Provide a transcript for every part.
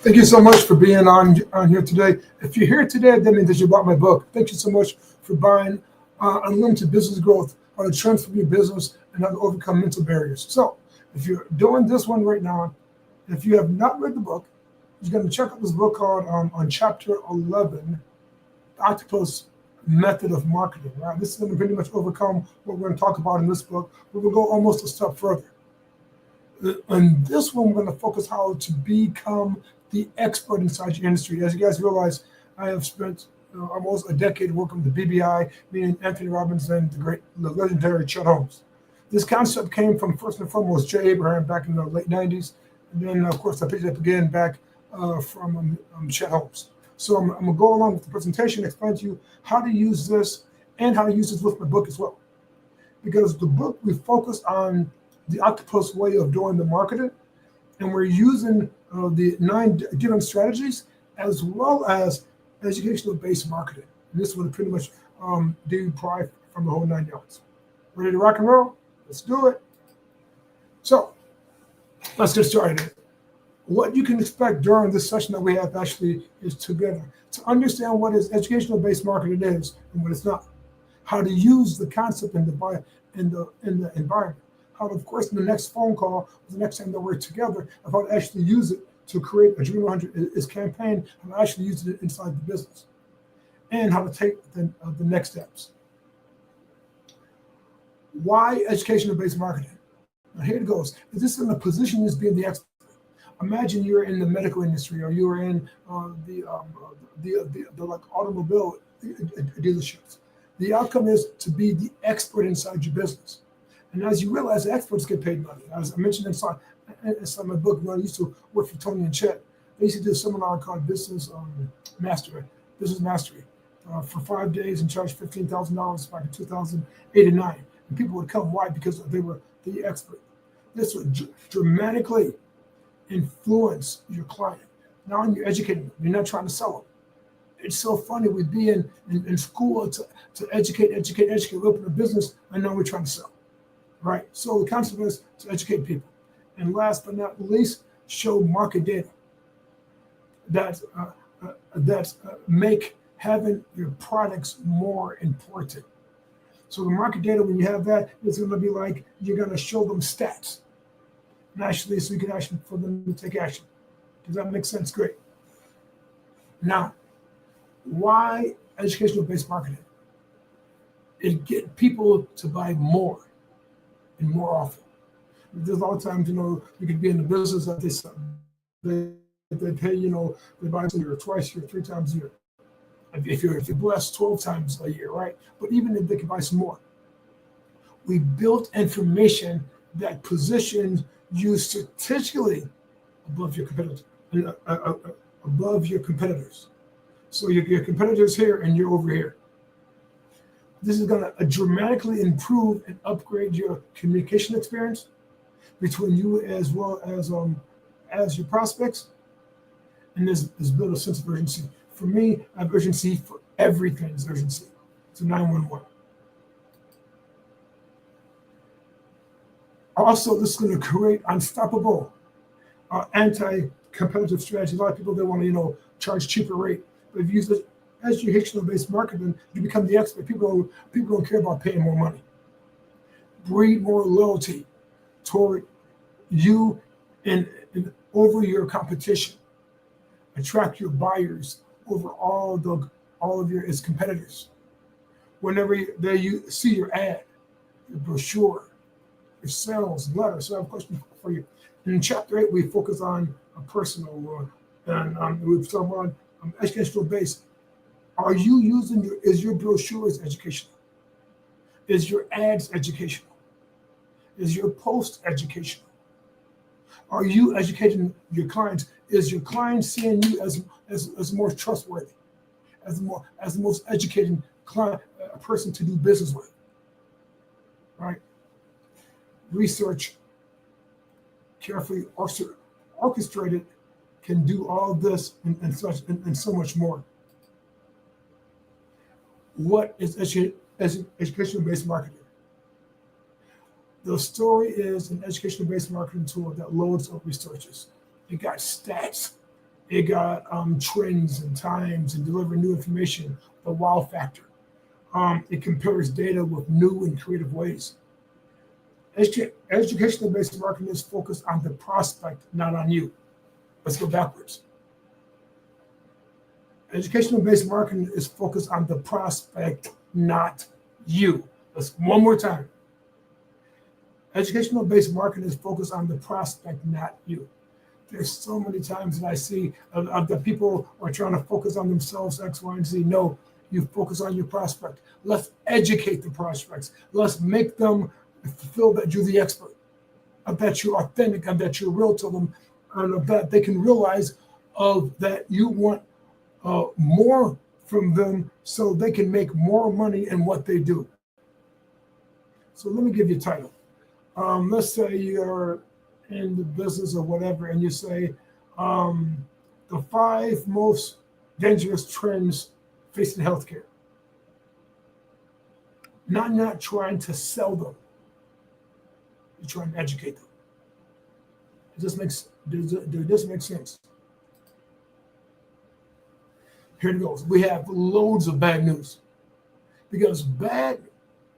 Thank you so much for being on here today. If you're here today, that means that you bought my book. Thank you so much for buying Unlimited Business Growth, how to transform your business and how to overcome mental barriers. So, if you're doing this one right now, if you have not read the book, you're going to check out this book called on Chapter 11, The Octopus Method of Marketing. Right, this is going to pretty much overcome what we're going to talk about in this book. We will go almost a step further. In this one, we're going to focus how to become the expert inside your industry. As you guys realize, I have spent almost a decade working with the BBI, meaning Anthony Robbins and the legendary Chet Holmes. This concept came from, first and foremost, Jay Abraham back in the late 90s. And then, of course, I picked it up again back from Chet Holmes. So I'm going to go along with the presentation, explain to you how to use this and how to use this with my book as well. Because the book, we focus on the octopus way of doing the marketing, and we're using the 9 given strategies as well as educational-based marketing. And this would pretty much do pry from the whole 9 yards. Ready to rock and roll? Let's do it. So let's get started. What you can expect during this session that we have actually is together to understand what is educational-based marketing is and what it's not, how to use the concept in the environment. How to, of course, in the next phone call, the next time that we're together, how to actually use it to create a Dream 100 is campaign, how to actually use it inside the business, and how to take the next steps. Why educational-based marketing? Now here it goes. Is this in a position as being the expert? Imagine you're in the medical industry, or you're in the like automobile dealerships. The outcome is to be the expert inside your business. And as you realize, experts get paid money. As I mentioned inside my book, when I used to work for Tony and Chet, they used to do a seminar called Business Mastery for 5 days and charge $15,000 back in 2008 and 9. And people would come. Why? Because they were the expert. This would dramatically influence your client. Now you're educating them. You're not trying to sell them. It's so funny. We'd be in school to educate, we open a business, and now we're trying to sell. Right. So the concept is to educate people. And last but not least, show market data that make having your products more important. So the market data, when you have that, it's going to be like you're going to show them stats. And actually, so you can actually for them to take action. Does that make sense? Great. Now, why educational-based marketing? It get people to buy more and more often. There's a lot of times, you could be in the business that they pay, they buy a year, twice a year, 3 times a year. If you're blessed, 12 times a year, right? But even if they can buy some more, we built information that positions you statistically above your competitors. So your competitors here and you're over here. This is going to dramatically improve and upgrade your communication experience between you as well as your prospects. And there's build a sense of urgency. For me, I have urgency for everything is urgency. It's a 911. Also, this is going to create unstoppable anti-competitive strategies. A lot of people, they want to, charge cheaper rate. But if you use it educational-based marketing, you become the expert. People don't care about paying more money. Breed more loyalty toward you and over your competition. Attract your buyers over all of your competitors. Whenever they see your ad, your brochure, your sales letter. So I have a question for you. In Chapter 8, we focus on a personal one, and we've talked about educational base. Are you is your brochures educational? Is your ads educational? Is your post educational? Are you educating your clients? Is your client seeing you as more trustworthy, as the most educated client, a person to do business with? Right? Research carefully orchestrated can do all this and so much more. What is educational-based marketing? The story is an educational-based marketing tool that loads up researches. It got stats. It got trends and times and deliver new information, the wow factor. It compares data with new and creative ways. Educational based marketing is focused on the prospect, not on you. Let's go backwards. Educational based marketing is focused on the prospect, not you. Let's one more time. Educational based marketing is focused on the prospect, not you. There's so many times that I see that people are trying to focus on themselves, X, Y, and Z. No, you focus on your prospect. Let's educate the prospects. Let's make them feel that you're the expert, that you're authentic, and that you're real to them, and that they can realize that you want more from them so they can make more money in what they do. So let me give you a title. Let's say you're in the business or whatever, and you say the 5 most dangerous trends facing healthcare. Not trying to sell them. You're trying to educate them. Does this make sense? Here it goes. We have loads of bad news because bad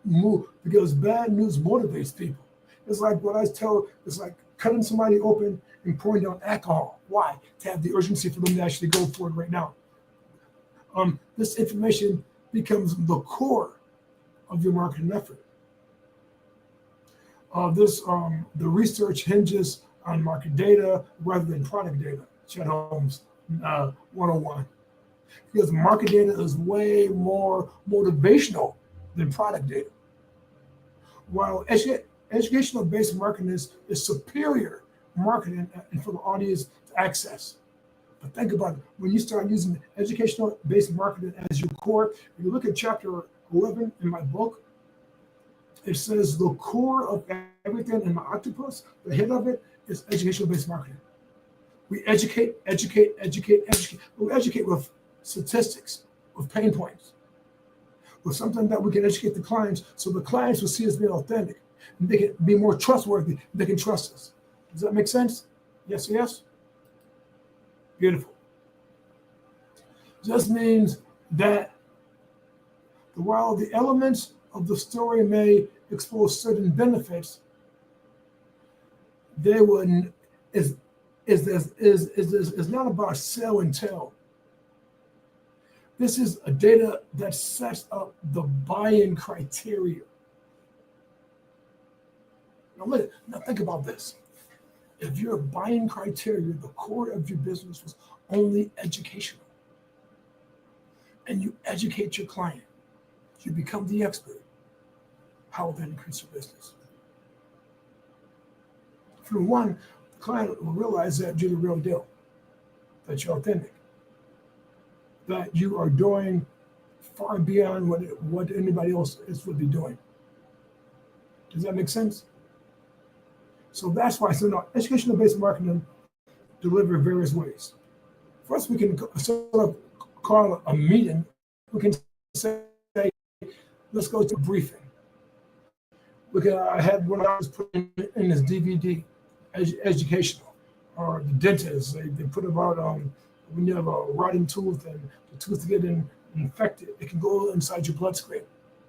news motivates people. It's like what I tell. It's like cutting somebody open and pouring down alcohol. Why? To have the urgency for them to actually go for it right now. This information becomes the core of your marketing effort. The research hinges on market data rather than product data. Chet Holmes 101. Because market data is way more motivational than product data. While educational-based marketing is superior marketing and for the audience to access. But think about it. When you start using educational-based marketing as your core, if you look at chapter 11 in my book, it says the core of everything in my octopus, the head of it, is educational-based marketing. We educate. We educate with statistics, with pain points, with something that we can educate the clients so the clients will see us being authentic and they can be more trustworthy. They can trust us. Does that make sense? Yes, yes? Beautiful. Just means that while the elements of the story may expose certain benefits, they wouldn't is not about sell and tell. This is a data that sets up the buy-in criteria. Now think about this. If your buy-in criteria, the core of your business was only educational, and you educate your client, you become the expert, how will that increase your business? For one, the client will realize that you're the real deal, that you're authentic, that you are doing far beyond what anybody else would be doing. Does that make sense? So that's why I said, no, educational-based marketing deliver various ways. First, we can sort of call a meeting. We can say, let's go to a briefing. I had one I was putting in this DVD, educational, or the dentist. They put about when you have a rotting tooth and the tooth getting infected, it can go inside your bloodstream.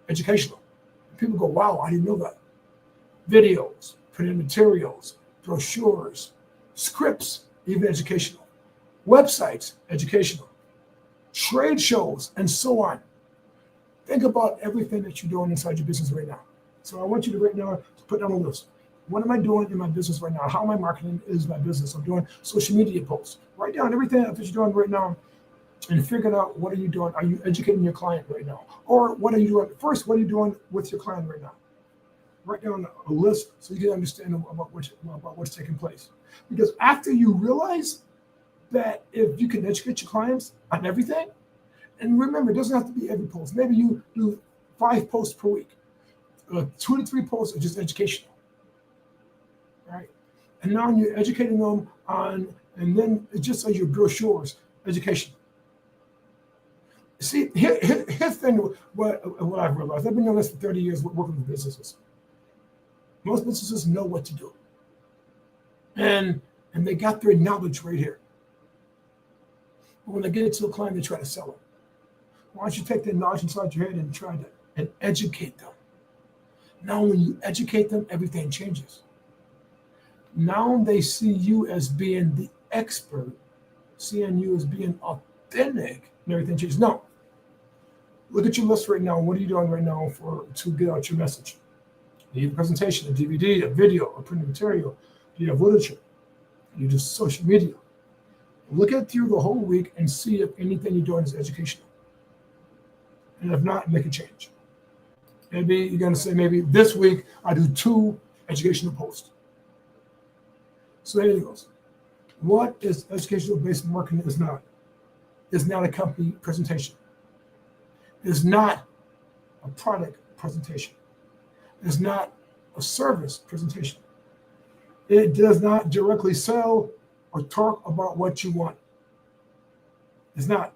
Educational. People go, wow, I didn't know that. Videos, printed materials, brochures, scripts, even educational. Websites, educational. Trade shows, and so on. Think about everything that you're doing inside your business right now. So I want you to right now to put down a list. What am I doing in my business right now? How am I marketing is my business? I'm doing social media posts. Write down everything that you're doing right now and figure out what are you doing. Are you educating your client right now? Or what are you doing? First, what are you doing with your client right now? Write down a list so you can understand about what's taking place. Because after you realize that if you can educate your clients on everything, and remember, it doesn't have to be every post. Maybe you do 5 posts per week. 2 to 3 posts are just educational, right? And now you're educating them on, and then it just says your brochures, education. See, here's the thing, what I've realized. I've been doing this for 30 years working with businesses. Most businesses know what to do. And they got their knowledge right here. But when they get it to a client, they try to sell it. Why don't you take that knowledge inside your head and try to and educate them? Now, when you educate them, everything changes. Now they see you as being the expert, seeing you as being authentic, and everything changes. No, look at your list right now. What are you doing right now to get out your message? Do you have a presentation, a DVD, a video, a printed material? Do you have literature? Do you do social media? Look at through the whole week and see if anything you're doing is educational. And if not, make a change. Maybe you're going to say, maybe this week I do 2 educational posts. So there it goes. What is educational-based marketing is not? It's not a company presentation. It's not a product presentation. It's not a service presentation. It does not directly sell or talk about what you want. It's not.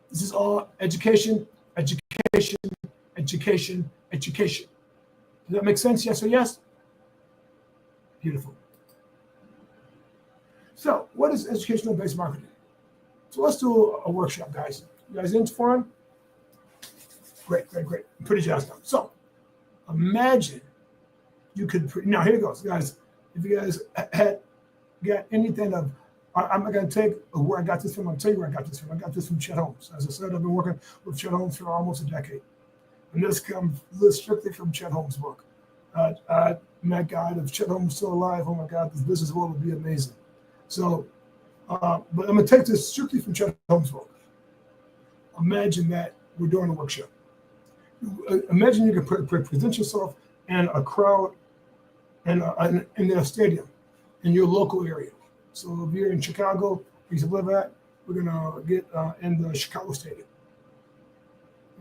This is all education, education, education, education. Does that make sense? Yes or yes? Beautiful. So, what is educational-based marketing? So let's do a workshop, guys. You guys in for it? Great, great, great. I'm pretty jazzed up. So, imagine you could. Now here it goes, guys. If you guys had got anything of, I'm not going to take where I got this from. I'll tell you where I got this from. I got this from Chet Holmes. As I said, I've been working with Chet Holmes for almost a decade. And this comes strictly from Chet Holmes' book. My God, if Chet Holmes is still alive, oh my God, this business world would be amazing. So, but I'm going to take this strictly from Chet Holmes' book. Imagine that we're doing a workshop. Imagine you can present yourself in a crowd in a stadium in your local area. So if you're in Chicago, where you live at, we're going to get in the Chicago Stadium.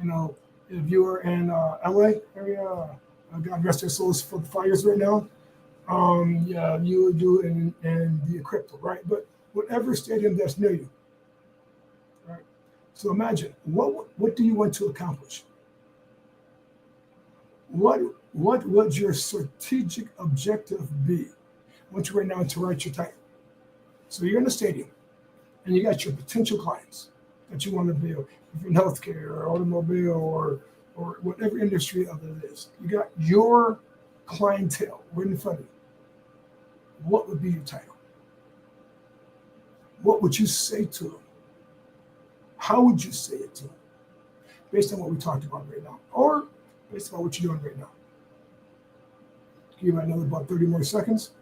You know, if you're in LA area, God rest their souls for the fires right now, yeah, you would do it in the crypto, right? But whatever stadium that's near you, right? So imagine, what do you want to accomplish? What would your strategic objective be? I want you right now to write your title. So you're in a stadium, and you got your potential clients that you want to build, if in healthcare or automobile or whatever industry of it is. You got your clientele right in front of you. What would be your title? What would you say to them? How would you say it to them? Based on what we talked about right now, or based on what you're doing right now. Give you another about 30 more seconds.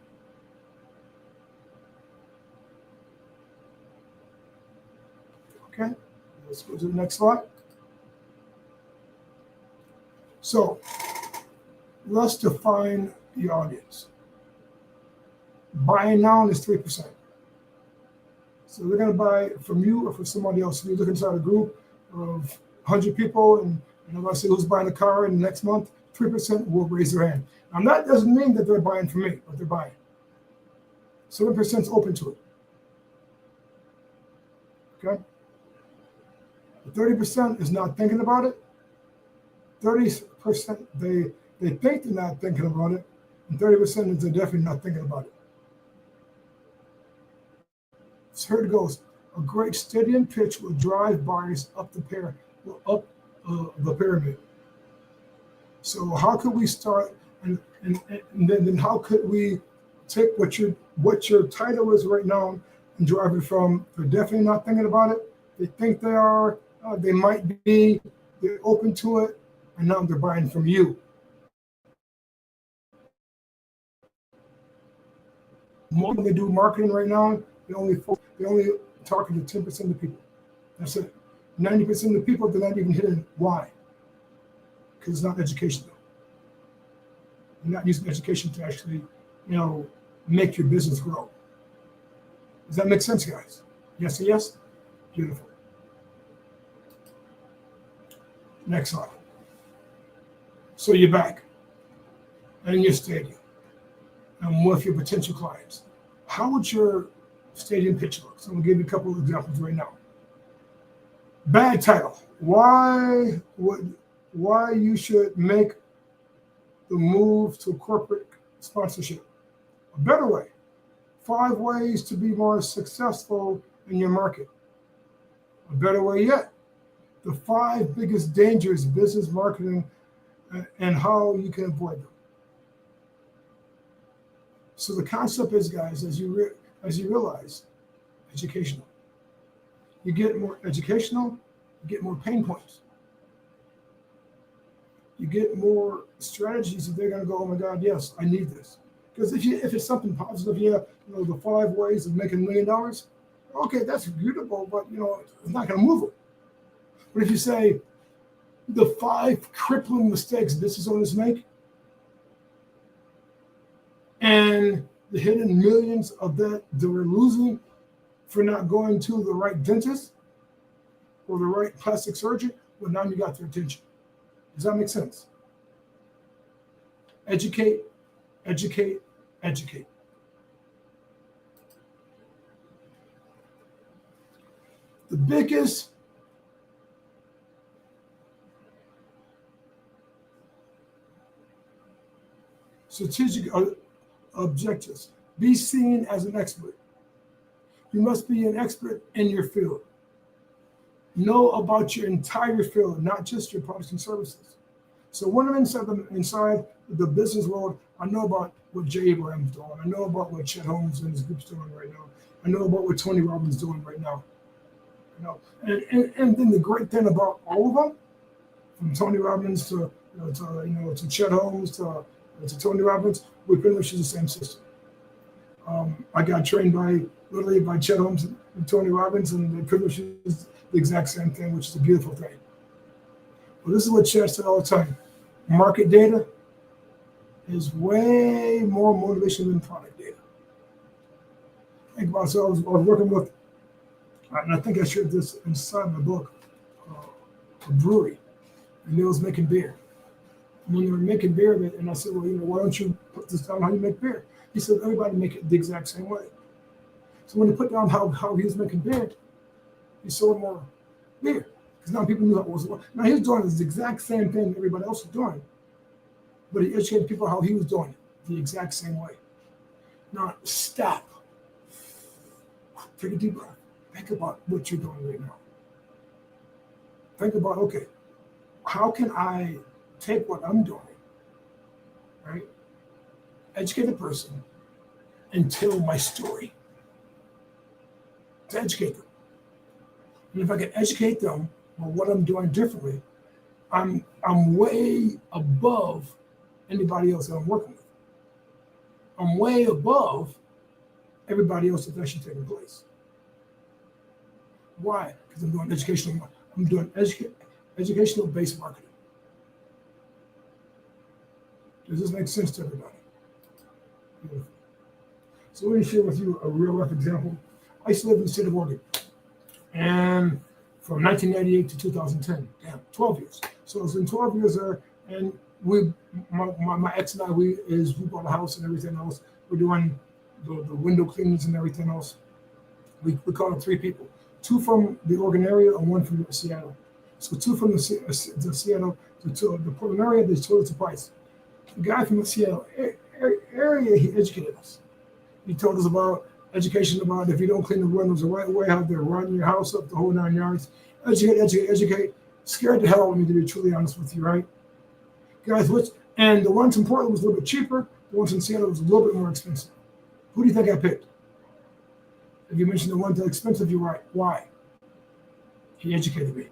Okay, let's go to the next slide. So let's define the audience. Buying now is 3%. So they're going to buy from you or from somebody else. If you look inside a group of 100 people, and if I say who's buying a car in the next month, 3% will raise their hand. Now that doesn't mean that they're buying from me, but they're buying. 7% is open to it. Okay? 30% is not thinking about it. 30% they think they're not thinking about it, and 30% is they're definitely not thinking about it. So here it goes. A great stadium pitch will drive buyers up the pyramid. So how could we start, and then how could we take what your title is right now and drive it from they're definitely not thinking about it, they think they are, they might be, they're open to it, and now they're buying from you. More than they do marketing right now, they only talking to 10% of the people. That's it. 90% of the people, they're not even hitting why. Because it's not educational. You're not using education to actually, make your business grow. Does that make sense, guys? Yes and yes? Beautiful. Next slide. So you're back in your stadium and with your potential clients. How would your stadium pitch look? So I'm going to give you a couple of examples right now. Bad title. Why you should make the move to corporate sponsorship. A better way. 5 ways to be more successful in your market. A better way yet, the 5 biggest dangers of business marketing and how you can avoid them. So the concept is, guys, as you realize, educational. You get more educational, you get more pain points. You get more strategies that they're going to go, oh my God, yes, I need this. Because if it's something positive, the 5 ways of making $1 million, okay, that's beautiful, but it's not going to move them. But if you say the 5 crippling mistakes business owners make, and the hidden millions of that we're losing for not going to the right dentist or the right plastic surgeon, well, now you got their attention. Does that make sense? Educate, educate, educate. The biggest strategic objectives: be seen as an expert. You must be an expert in your field. Know about your entire field, not just your products and services. So when I'm inside the business world, I know about what Jay Abraham's doing. I know about what Chet Holmes and his group's doing right now. I know about what Tony Robbins is doing right now. And then the great thing about all of them, from Tony Robbins to Chet Holmes to Tony Robbins, we pretty much use the same system. I got trained by Chet Holmes and Tony Robbins, and they pretty much use the exact same thing, which is a beautiful thing. But this is what Chet said all the time: market data is way more motivation than product data. Think about it. So I was working with, and I think I shared this inside my book, a brewery, and they was making beer. And when they were making beer, and I said, well, why don't you put this down how you make beer? He said, everybody make it the exact same way. So when he put down how he was making beer, he sold more beer. Because now people knew how it was. Now he was doing the exact same thing everybody else was doing, but he educated people how he was doing it the exact same way. Now stop. Take a deep breath. Think about what you're doing right now. Think about, okay, how can I take what I'm doing, right? Educate the person and tell my story. To educate them. And if I can educate them on what I'm doing differently, I'm way above anybody else that I'm working with. I'm way above everybody else that's actually taking place. Why? Because I'm doing educational based marketing. Does this make sense to everybody? Beautiful. So let me share with you a real life example. I used to live in the state of Oregon, and from 1998 to 2010, 12 years. So I was in 12 years there, and my ex and I, we bought a house and everything else. We're doing the window cleanings and everything else. We called it 3 people, 2 from the Oregon area and 1 from Seattle. So 2 from the Seattle, the Portland area, they told us the price. The guy from the Seattle area, he educated us. He told us about education, about if you don't clean the windows the right way, how they're running your house up the whole 9 yards. Educate. Scared the hell out of me, to be truly honest with you, right? Guys, and the ones in Portland was a little bit cheaper. The ones in Seattle was a little bit more expensive. Who do you think I picked? If you mentioned the ones that are expensive, you're right. Why? He educated me.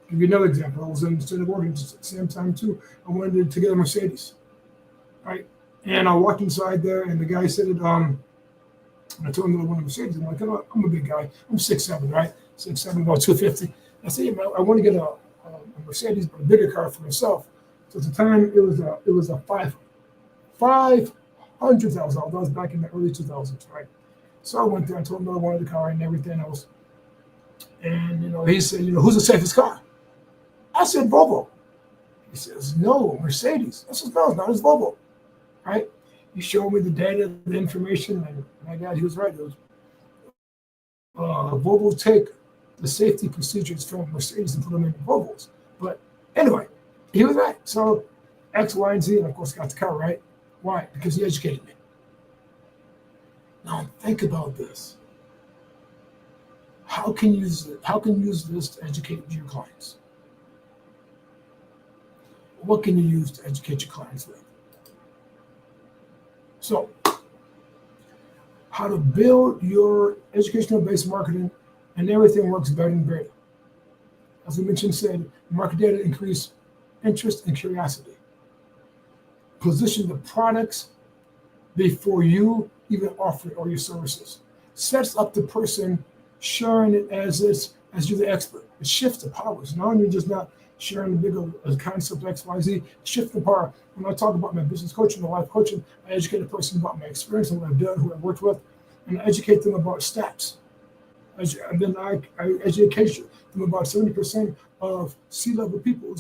I'll give you another example. I was in the state of Oregon at the same time too. I wanted to get a Mercedes, right? And I walked inside there, and the guy said it. I told him that I wanted a Mercedes. I'm like, I'm a big guy. I'm 6'7", right? 6'7", about 250. I said, yeah, I want to get a Mercedes, but a bigger car for myself. So at the time, it was a $500,000. That was back in the early 2000s, right? So I went there. I told him that I wanted the car and everything else. And he said, who's the safest car? I said Volvo. He says, no, Mercedes. I said, no, it's not. It's Volvo, right? He showed me the data, the information, and my God, he was right. It was Volvo take the safety procedures from Mercedes and put them in Volvos. But anyway, he was right. So X, Y, and Z, and of course, got the car, right? Why? Because he educated me. Now think about this. How can you use it? How can you use this to educate your clients? What can you use to educate your clients with? So, how to build your educational-based marketing, and everything works better and better. As we mentioned, said market data increase interest and curiosity. Position the products before you even offer it or your services. Sets up the person sharing it as you're the expert. It shifts the powers. Now you're just not sharing the bigger concept X, Y, Z. Shift the power. When I talk about my business coaching, my life coaching, I educate a person about my experience and what I've done, who I've worked with, and I educate them about stats. And then I educate them about 70% of C-level people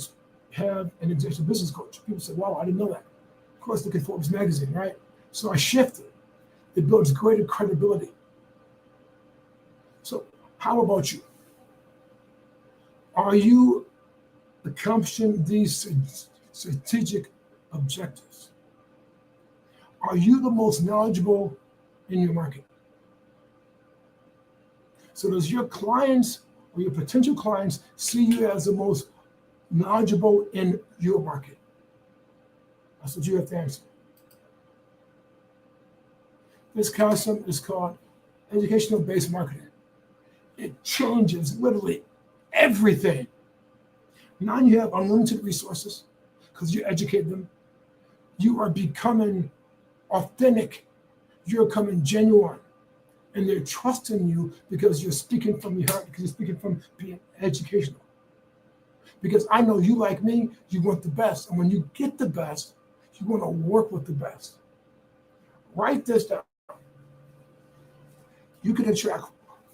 have an executive business coach. People say, wow, I didn't know that. Of course, look at Forbes magazine, right? So I shifted. It builds greater credibility. So how about you? Are you accomplishing these strategic objectives? Are you the most knowledgeable in your market? So does your clients or your potential clients see you as the most knowledgeable in your market? That's what you have to answer. This concept is called educational-based marketing. It changes literally everything. Now you have unlimited resources because you educate them. You are becoming authentic. You're becoming genuine. And they're trusting you because you're speaking from your heart, because you're speaking from being educational. Because I know you, like me, you want the best. And when you get the best, you want to work with the best. Write this down. You can attract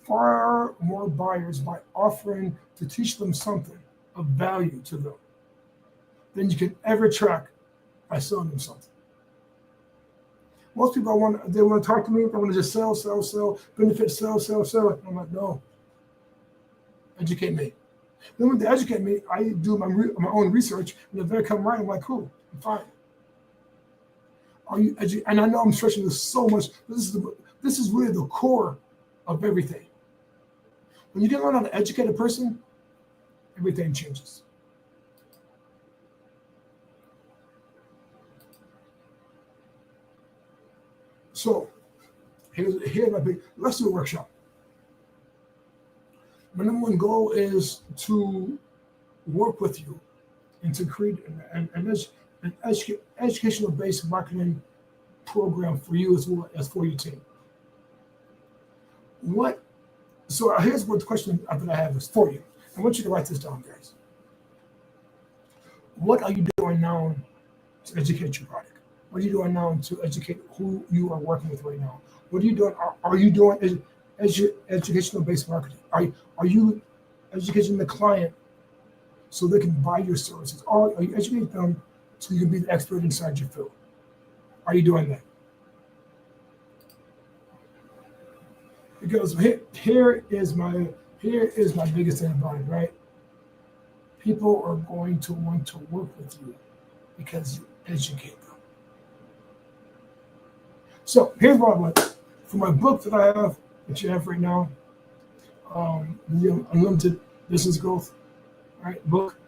far more buyers by offering to teach them something of value to them than you can ever attract by selling them something. Most people want to talk to me. They want to just sell, benefit, sell. I'm like, no. Educate me. Then when they educate me, I do my own research, and if they come right, I'm like, cool, I'm fine. Are you and I know I'm stretching this so much. This is really the core of everything. When you can learn how to educate a person, everything changes. So here's my big. Let's do a workshop. My number one goal is to work with you and to create an educational-based marketing program for you as well as for your team. So here's what the question that I have is for you. I want you to write this down, guys. What are you doing now to educate your product? What are you doing now to educate who you are working with right now? What are you doing? Are you doing educational-based marketing? Are you educating the client so they can buy your services? Or are you educating them so you can be the expert inside your field? Are you doing that? Because here is my biggest thing about it, right? People are going to want to work with you because you educate them. So here's what I want. For my book that you have right now, the Unlimited Business Growth, right? Book.